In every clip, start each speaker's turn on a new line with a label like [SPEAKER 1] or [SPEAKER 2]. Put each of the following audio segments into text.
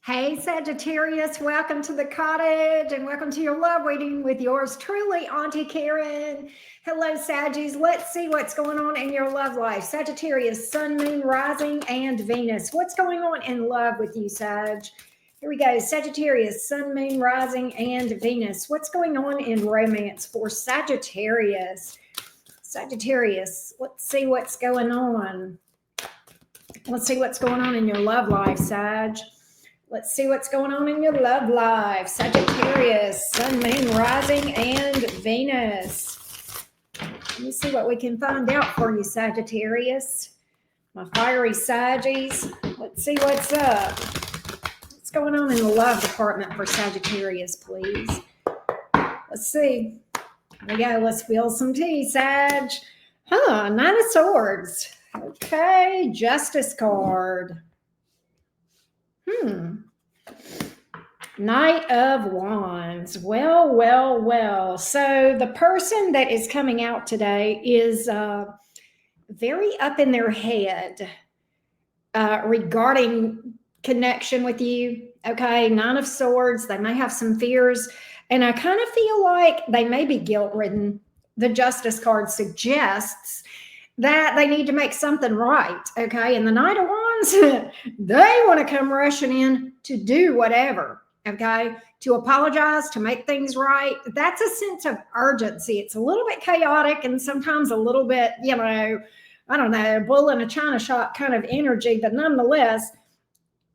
[SPEAKER 1] Hey Sagittarius, welcome to the cottage and welcome to your love reading with yours truly, Auntie Karen. Hello, Saggies. Let's see what's going on in your love life. Sagittarius, Sun, Moon, Rising, and Venus. What's going on in love with you, Sag? Here we go. Sagittarius, Sun, Moon, Rising, and Venus. What's going on in romance for Sagittarius? Sagittarius, let's see what's going on. Let's see what's going on in your love life, Sag. Let's see what's going on in your love life. Sagittarius, Sun, Moon, Rising, and Venus. Let me see what we can find out for you, Sagittarius. My fiery Saggies. Let's see what's up. What's going on in the love department for Sagittarius, please? Let's see. There we go. Let's spill some tea, Sag. Nine of Swords. Okay, Justice card. Knight of Wands. Well. So the person that is coming out today is very up in their head regarding connection with you. Okay, Nine of Swords. They may have some fears, and I kind of feel like they may be guilt-ridden. The Justice card suggests that they need to make something right, okay? And the Knight of Wands, they want to come rushing in to do whatever, okay? To apologize, to make things right. That's a sense of urgency. It's a little bit chaotic and sometimes a little bit, I don't know, bull in a china shop kind of energy, but nonetheless,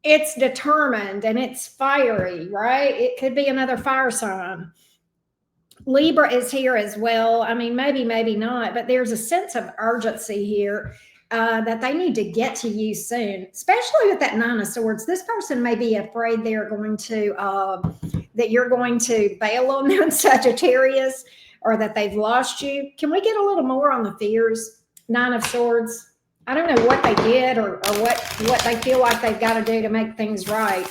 [SPEAKER 1] it's determined and it's fiery, right? It could be another fire sign. Libra is here as well. I mean, maybe not, but there's a sense of urgency here that they need to get to you soon, especially with that Nine of Swords. This person may be afraid they're going to, that you're going to bail on them, Sagittarius, or that they've lost you. Can we get a little more on the fears? Nine of Swords. I don't know what they did or what they feel like they've got to do to make things right.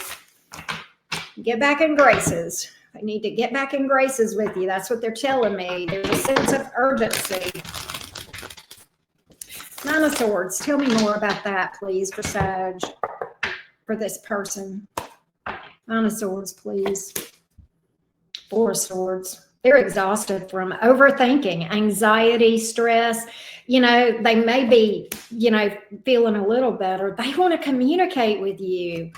[SPEAKER 1] Get back in graces. I need to get back in graces with you. That's what they're telling me. There's a sense of urgency. Nine of Swords. Tell me more about that, please, for Sag, for this person. Nine of Swords, please. Four of Swords. They're exhausted from overthinking, anxiety, stress. They may be, feeling a little better. They want to communicate with you.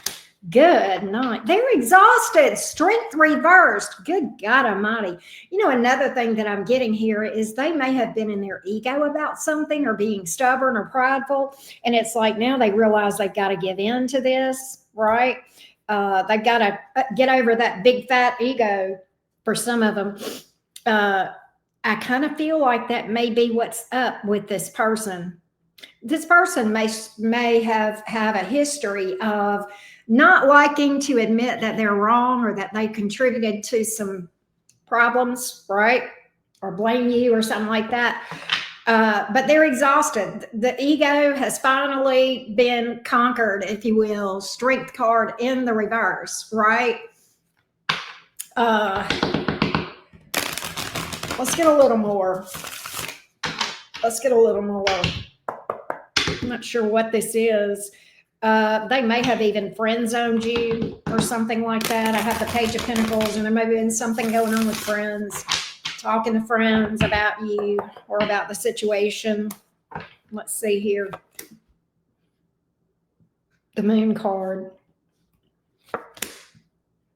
[SPEAKER 1] Good night. They're exhausted. Strength reversed. Good God Almighty. Another thing that I'm getting here is they may have been in their ego about something or being stubborn or prideful. And it's like now they realize they've got to give in to this, right? They've got to get over that big fat ego for some of them. I kind of feel like that may be what's up with this person. This person may have a history of not liking to admit that they're wrong or that they contributed to some problems, right? Or blame you or something like that. But they're exhausted. The ego has finally been conquered, if you will. Strength card in the reverse, right? Let's get a little more. I'm not sure what this is. They may have even friend zoned you or something like that. I have the Page of Pentacles, and there may have been something going on with friends, talking to friends about you or about the situation. Let's see here. The Moon card.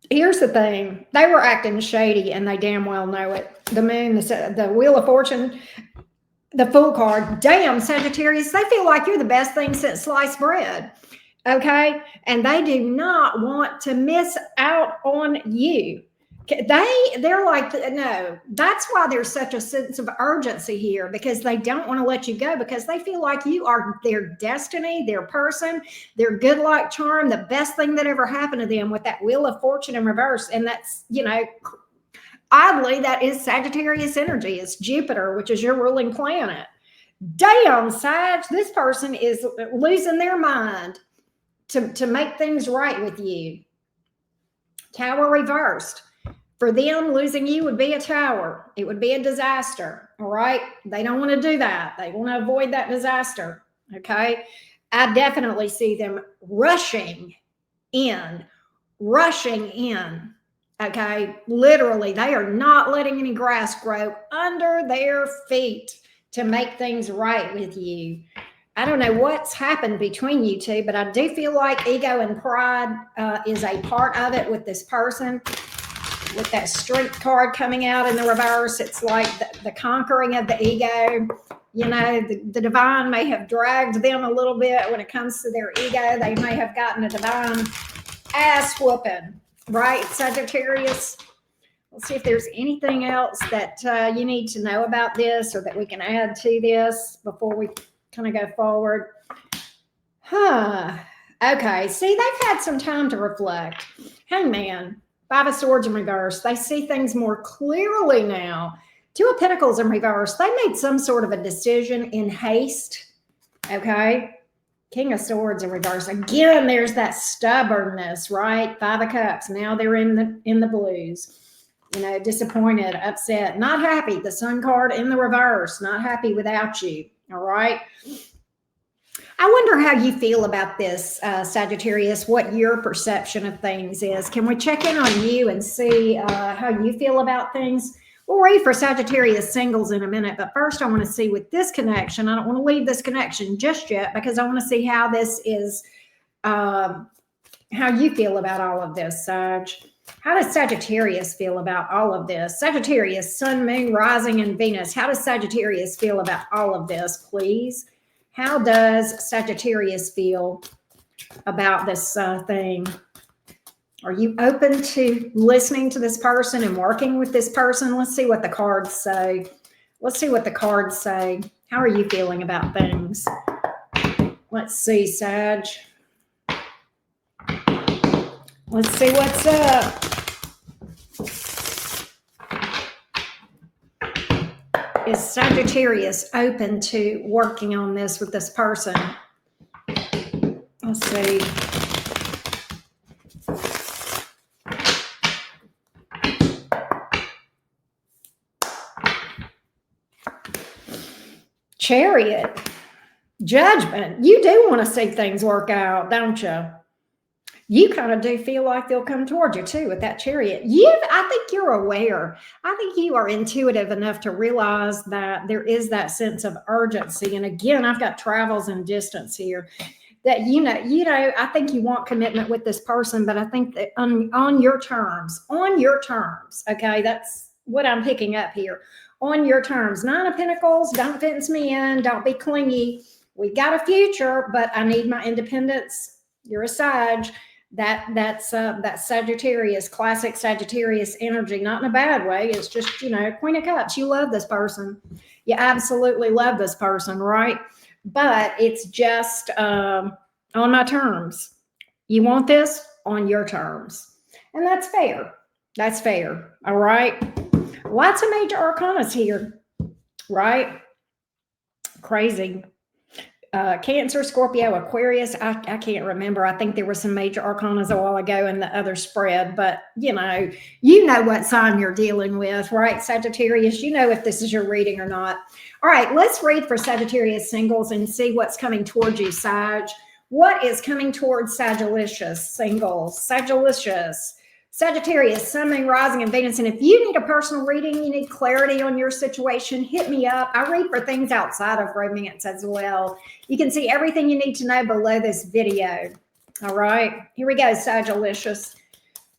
[SPEAKER 1] Here's the thing. They were acting shady, and they damn well know it. The Moon, the Wheel of Fortune, the Fool card. Damn, Sagittarius, they feel like you're the best thing since sliced bread. Okay. And they do not want to miss out on you. They're like, no, that's why there's such a sense of urgency here, because they don't want to let you go, because they feel like you are their destiny, their person, their good luck charm, the best thing that ever happened to them with that Wheel of Fortune in reverse. And that's, oddly, that is Sagittarius energy. It's Jupiter, which is your ruling planet. Damn, Sag, this person is losing their mind to make things right with you. Tower reversed. For them, losing you would be a tower. It would be a disaster, all right? They don't want to do that. They want to avoid that disaster, okay? I definitely see them rushing in rushing in. Okay, literally, they are not letting any grass grow under their feet to make things right with you. I don't know what's happened between you two, but I do feel like ego and pride is a part of it with this person. With that strength card coming out in the reverse, it's like the conquering of the ego. You know, the divine may have dragged them a little bit when it comes to their ego. They may have gotten a divine ass whooping, right, Sagittarius? Let's see if there's anything else that you need to know about this or that we can add to this before we kind of go forward. Okay, see, they've had some time to reflect. Hangman, Five of Swords in reverse. They see things more clearly now. Two of Pentacles in reverse. They made some sort of a decision in haste. Okay. King of Swords in reverse. Again, there's that stubbornness, right? Five of Cups. Now they're in the blues. You know, disappointed, upset, not happy. The Sun card in the reverse. Not happy without you. All right. I wonder how you feel about this, Sagittarius, what your perception of things is. Can we check in on you and see how you feel about things? We'll read for Sagittarius singles in a minute, but first I want to see with this connection. I don't want to leave this connection just yet because I want to see how this is, how you feel about all of this, Sag. How does Sagittarius feel about all of this? Sagittarius, Sun, Moon, Rising, and Venus. How does Sagittarius feel about all of this, please? How does Sagittarius feel about this thing? Are you open to listening to this person and working with this person? Let's see what the cards say. Let's see what the cards say. How are you feeling about things? Let's see, Sag. Let's see what's up. Is Sagittarius open to working on this with this person? Let's see. Chariot. Judgment. You do want to see things work out, don't you? You kind of do feel like they'll come toward you too with that Chariot. I think you're aware. I think you are intuitive enough to realize that there is that sense of urgency. And again, I've got travels and distance here. That I think you want commitment with this person, but I think that on your terms. Okay, that's what I'm picking up here. On your terms. Nine of Pentacles. Don't fence me in. Don't be clingy. We've got a future, but I need my independence. You're a Sag. That's that Sagittarius, classic Sagittarius energy, not in a bad way. It's just, Queen of Cups. You love this person. You absolutely love this person, right? But it's just on my terms. You want this on your terms. And that's fair. That's fair. All right. Lots of major arcanas here, right? Crazy. Cancer, Scorpio, Aquarius. I can't remember. I think there were some major arcanas a while ago in the other spread, but you know what sign you're dealing with, right? Sagittarius, you know if this is your reading or not. All right, let's read for Sagittarius singles and see what's coming towards you, Sag. What is coming towards Sagittarius singles? Sagittarius, Sun, Moon, Rising, and Venus. And if you need a personal reading, you need clarity on your situation, hit me up. I read for things outside of romance as well. You can see everything you need to know below this video. All right, here we go, Sagittarius.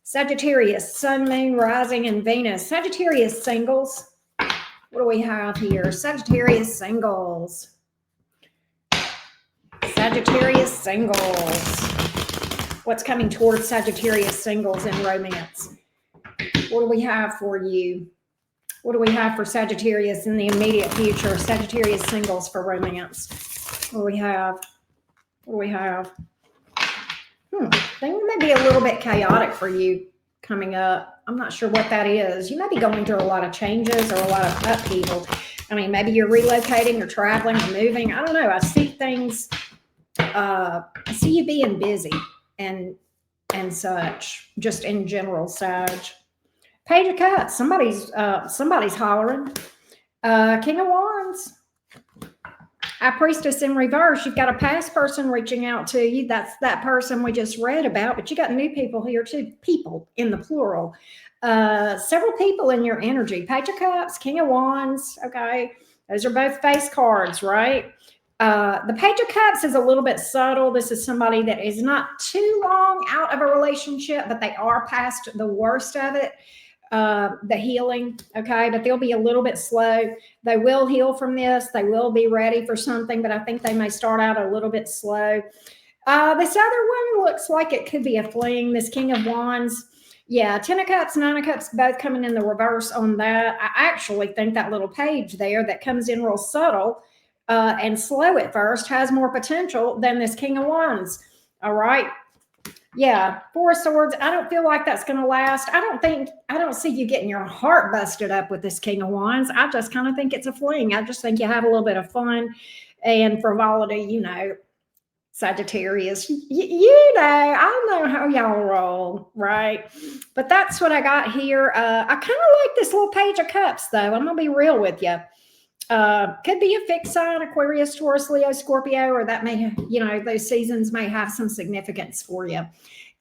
[SPEAKER 1] Sagittarius, Sun, Moon, Rising, and Venus. Sagittarius singles. What do we have here? Sagittarius singles. Sagittarius singles. What's coming towards Sagittarius singles in romance? What do we have for you? What do we have for Sagittarius in the immediate future? Sagittarius singles for romance. What do we have? Things may be a little bit chaotic for you coming up. I'm not sure what that is. You may be going through a lot of changes or a lot of upheaval. I mean, maybe you're relocating or traveling or moving. I don't know. I see things. I see you being busy and such, just in general, Sag. Page of Cups. Somebody's hollering. King of Wands. High Priestess in reverse. You've got a past person reaching out to you. That's that person we just read about, but you got new people here too. People in the plural. Several people in your energy. Page of Cups, King of Wands. Okay. Those are both face cards, right? The Page of Cups is a little bit subtle. This is somebody that is not too long out of a relationship, but they are past the worst of it, the healing. Okay. But they'll be a little bit slow. They will heal from this. They will be ready for something, but I think they may start out a little bit slow. This other one looks like it could be a fling. This King of Wands. Yeah, 10 of Cups, 9 of Cups, both coming in the reverse on that. I actually think that little page there that comes in real subtle and slow at first has more potential than this King of Wands. All right. Yeah, 4 of Swords. I don't feel like that's going to last. I don't see you getting your heart busted up with this King of Wands. I just kind of think it's a fling. I just think you have a little bit of fun and frivolity, Sagittarius, I know how y'all roll, right? But that's what I got here. I kind of like this little Page of Cups, though. I'm gonna be real with you. Could be a fixed sign, Aquarius, Taurus, Leo, Scorpio, or that may, those seasons may have some significance for you.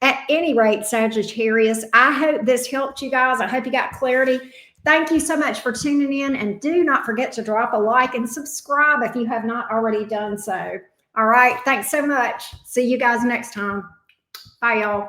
[SPEAKER 1] At any rate, Sagittarius, I hope this helped you guys. I hope you got clarity. Thank you so much for tuning in, and do not forget to drop a like and subscribe if you have not already done so. All right. Thanks so much. See you guys next time. Bye, y'all.